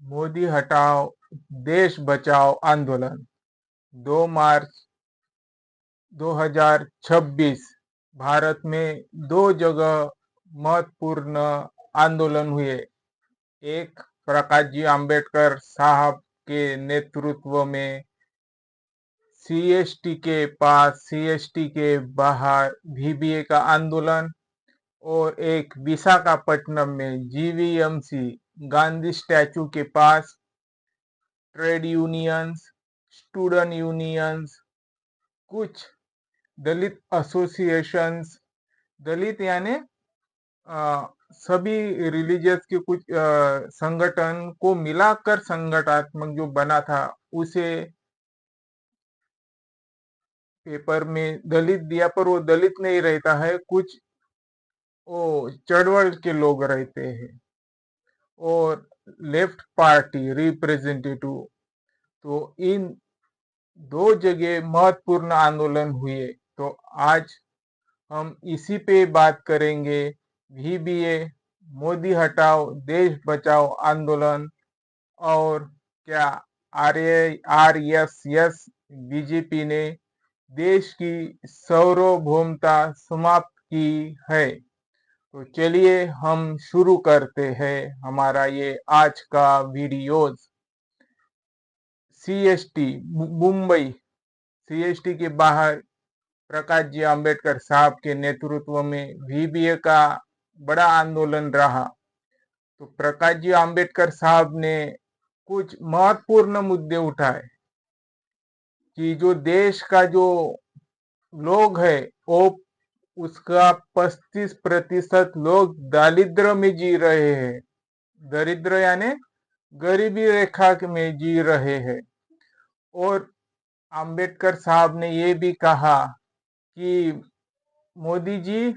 मोदी हटाओ देश बचाओ आंदोलन 2 मार्च 2026 भारत में दो जगह महत्वपूर्ण आंदोलन हुए। एक प्रकाश जी आंबेडकर साहब के नेतृत्व में सीएसटी के पास, सीएसटी के बाहर वीवीए का आंदोलन, और एक विशाखापट्टनम में जीवीएमसी गांधी स्टैचू के पास ट्रेड यूनियंस, स्टूडेंट यूनियंस, कुछ दलित एसोसिएशंस, दलित यानी सभी रिलीजियस के कुछ संगठन को मिलाकर संगठनात्मक जो बना था, उसे पेपर में दलित दिया, पर वो दलित नहीं रहता है, कुछ वो चढ़वल के लोग रहते हैं और लेफ्ट पार्टी रिप्रेजेंटेटिव। तो इन दो जगह महत्वपूर्ण आंदोलन हुए। तो आज हम इसी पे बात करेंगे। वीबीए, मोदी हटाओ देश बचाओ आंदोलन, और क्या आरएसएस बीजेपी ने देश की सार्वभौमता समाप्त की है? तो चलिए हम शुरू करते हैं हमारा ये आज का वीडियोज। सीएसटी मुंबई, सीएसटी के बाहर प्रकाश जी आंबेडकर साहब के नेतृत्व में वीबीए का बड़ा आंदोलन रहा। तो प्रकाश जी आंबेडकर साहब ने कुछ महत्वपूर्ण मुद्दे उठाए कि जो देश का जो लोग है वो उसका 35% लोग दारिद्र में जी रहे हैं। दरिद्र यानी गरीबी रेखा में जी रहे हैं। और आंबेडकर साहब ने ये भी कहा कि मोदी जी,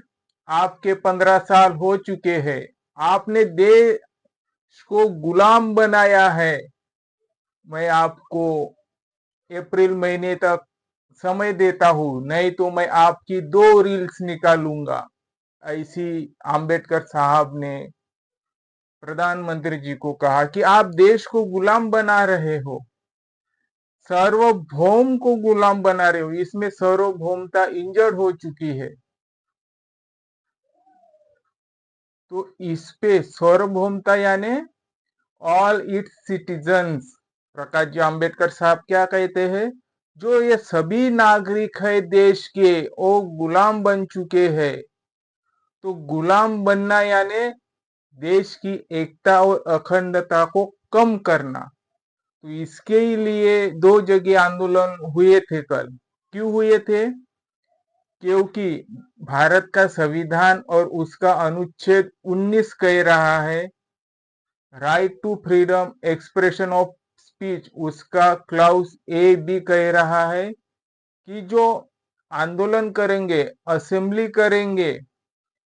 आपके 15 साल हो चुके हैं, आपने देश को गुलाम बनाया है। मैं आपको अप्रैल महीने तक समय देता हूं, नहीं तो मैं आपकी 2 रील्स निकालूंगा। ऐसी आंबेडकर साहब ने प्रधानमंत्री जी को कहा कि आप देश को गुलाम बना रहे हो, सार्वभौम को गुलाम बना रहे हो, इसमें सार्वभौमता इंजर्ड हो चुकी है। तो इस पे सार्वभौमता यानी all it's citizens, Prakash ji Ambedkar साहब क्या कहते हैं, जो ये सभी नागरिक है देश के, वो गुलाम बन चुके हैं। तो गुलाम बनना यानी देश की एकता और अखंडता को कम करना। तो इसके लिए 2 जगह आंदोलन हुए थे कल। क्यों हुए थे? क्योंकि भारत का संविधान और उसका अनुच्छेद 19 कह रहा है right to freedom expression of speech, उसका क्लाउज ए भी कह रहा है कि जो आंदोलन करेंगे, असेंबली करेंगे,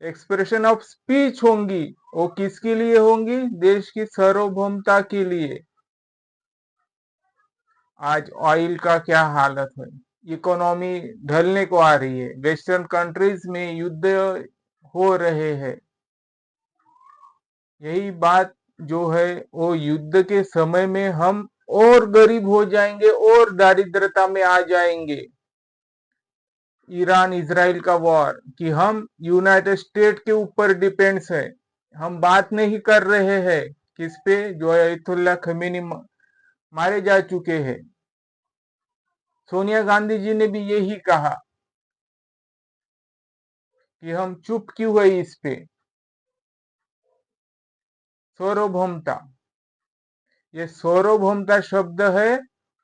एक्सप्रेशन ऑफ स्पीच होंगी, वो किसके लिए होंगी? देश की सार्वभौमता के लिए। आज ऑयल का क्या हालत है, इकोनॉमी ढलने को आ रही है, वेस्टर्न कंट्रीज में युद्ध हो रहे हैं। यही बात जो है, वो युद्ध के समय में हम और गरीब हो जाएंगे और दारिद्रता में आ जाएंगे। ईरान इजराइल का वॉर कि हम यूनाइटेड स्टेट के ऊपर डिपेंड्स है। हम बात नहीं कर रहे हैं किस पे, जो अयतुल्ला खमीनी मारे जा चुके हैं। सोनिया गांधी जी ने भी यही कहा कि हम चुप क्यों है इस पे। सार्वभौमता, ये सार्वभौमता शब्द है,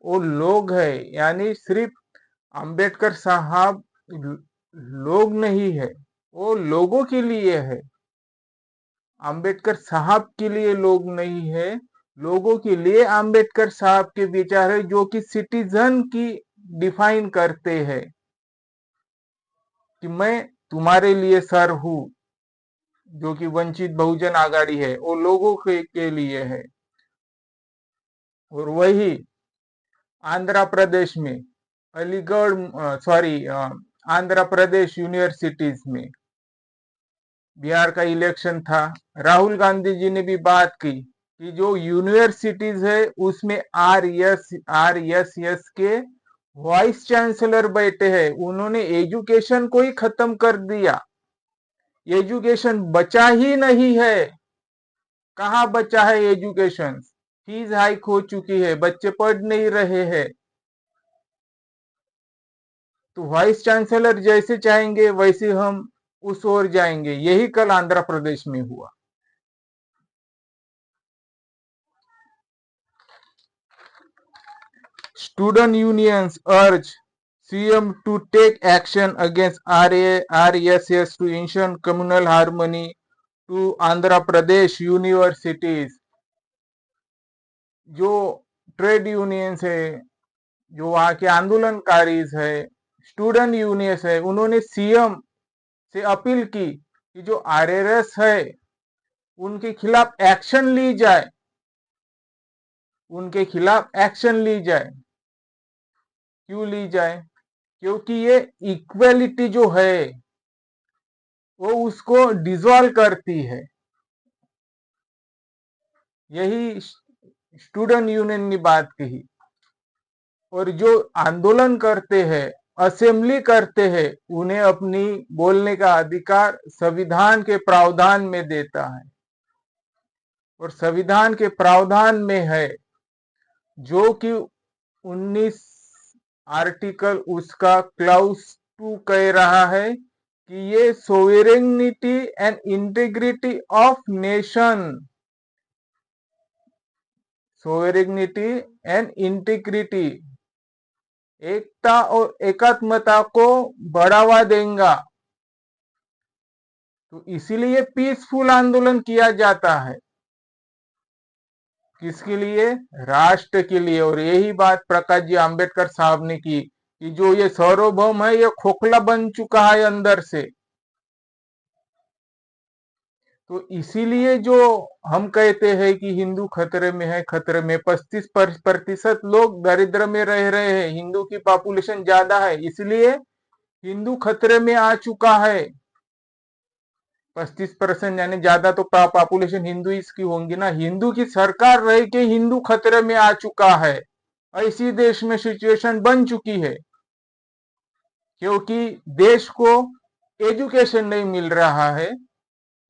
वो लोग है, यानी सिर्फ अंबेडकर साहब लोग नहीं है, वो लोगों के लिए है। अंबेडकर साहब के लिए लोग नहीं है, लोगों के लिए अंबेडकर साहब के विचार है, जो कि सिटीजन की डिफाइन करते हैं कि मैं तुम्हारे लिए सर हूं। जो कि वंचित बहुजन आघाड़ी है, वो लोगों के लिए है। और वही आंध्र प्रदेश में अलीगढ़, सॉरी, आंध्र प्रदेश यूनिवर्सिटीज में बिहार का इलेक्शन था, राहुल गांधी जी ने भी बात की कि जो यूनिवर्सिटीज है उसमें आर एस एस के वाइस चांसलर बैठे हैं, उन्होंने एजुकेशन को ही खत्म कर दिया। एजुकेशन बचा ही नहीं है। कहाँ बचा है एजुकेशन? फीस हाइक हो चुकी है, बच्चे पढ़ नहीं रहे हैं। तो वाइस चांसलर जैसे चाहेंगे वैसे हम उस ओर जाएंगे। यही कल आंध्र प्रदेश में हुआ। Student unions urge CM to take action against RSS to ensure communal harmony to Andhra Pradesh universities. जो ट्रेड यूनियंस है, जो वहां के आंदोलनकारी है, स्टूडेंट यूनियंस है, उन्होंने सीएम से अपील की कि जो आरएसएस है उनके खिलाफ एक्शन ली जाए, उनके खिलाफ एक्शन ली जाए। क्यों ली जाए? क्योंकि ये इक्वेलिटी जो है वो उसको डिसॉल्व करती है। यही स्टूडेंट यूनियन ने बात कही। और जो आंदोलन करते हैं, असेंबली करते हैं, उन्हें अपनी बोलने का अधिकार संविधान के प्रावधान में देता है। और संविधान के प्रावधान में है जो कि 19 आर्टिकल उसका क्लाउज 2 कह रहा है कि ये sovereignty and integrity of nation, sovereignty and integrity, एकता और एकात्मता को बढ़ावा देगा। तो इसीलिए पीसफुल आंदोलन किया जाता है। किसके लिए? राष्ट्र के लिए। और यही बात प्रकाश जी आंबेडकर साहब ने की कि जो ये सार्वभौम है ये खोखला बन चुका है अंदर से। तो इसीलिए जो हम कहते हैं कि हिंदू खतरे में है, खतरे में 35% लोग दरिद्र में रह रहे हैं, हिंदू की पॉपुलेशन ज्यादा है, इसलिए हिंदू खतरे में आ चुका है। 35% यानी ज्यादा तो पॉपुलेशन हिंदू इसकी होंगी ना। हिंदू की सरकार रह के हिंदू खतरे में आ चुका है। ऐसी देश में सिचुएशन बन चुकी है क्योंकि देश को एजुकेशन नहीं मिल रहा है,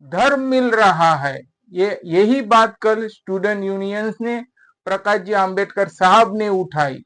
धर्म मिल रहा है। यही बात कल स्टूडेंट यूनियंस ने, प्रकाश जी आंबेडकर साहब ने उठाई।